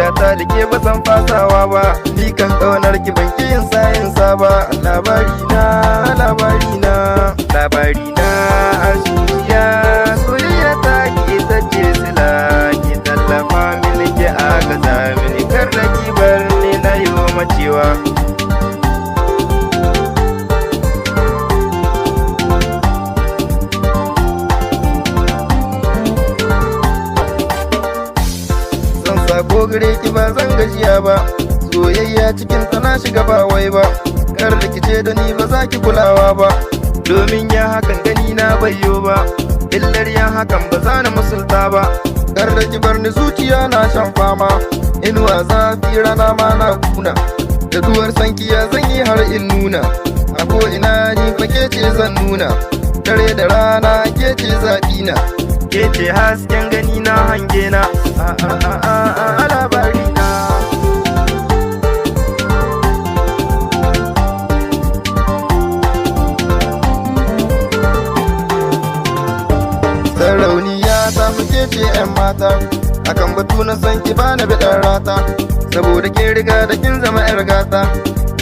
soyayya ta da ke ba san fasawa ba, ni kan ƙaunar ki ban ki yin sa'insa ba. Labari na a zuciya, soyayya ta ki ita ce sila, ki tallafa mini ki agaza mini, kar da ki bar ni na yi macewa. Ko gare ki ba zan gajiya ba, soyayya cikin ta na shiga ba wai ba, kar da kice da ni ba za ki kulawa ba, domin ya hakan gani na bayyo ba, illar ya hakan ba za na musulta ba. Kar da ki bar ni zuciya na shan fama, inuwa zafi rana ma na kuna, da duwar sankiya zan yi har in nuna, a ko ina ni fa ke ce zan nuna, dare da rana ke ce zaɓina, ke ce hasken gani na hange na a labari na. Sarauniya ta muke ce 'yan mata, akan batu na san ki bana biɗar rata, saboda ke riga da kin zama 'yar gata,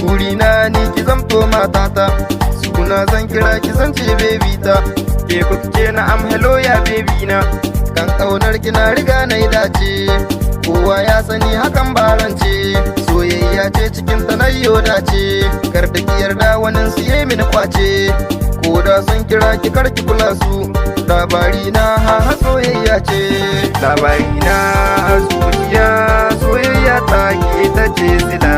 burina ni ki zamto matata, suna zan kira ki zan ce baby ta, ke kuke na am hello ya baby na, kan ƙaunar ki na riga na yi dace, kowa ya sani hakan barance, soyayya ce cikin ta na yo dace, kar da ki yarda wani su yi mini kwace, ko da sun kira ki kar ki kula su, labari na ha soyayya ce. Labari na a zuciya, soyayya ta ki ita ce sila,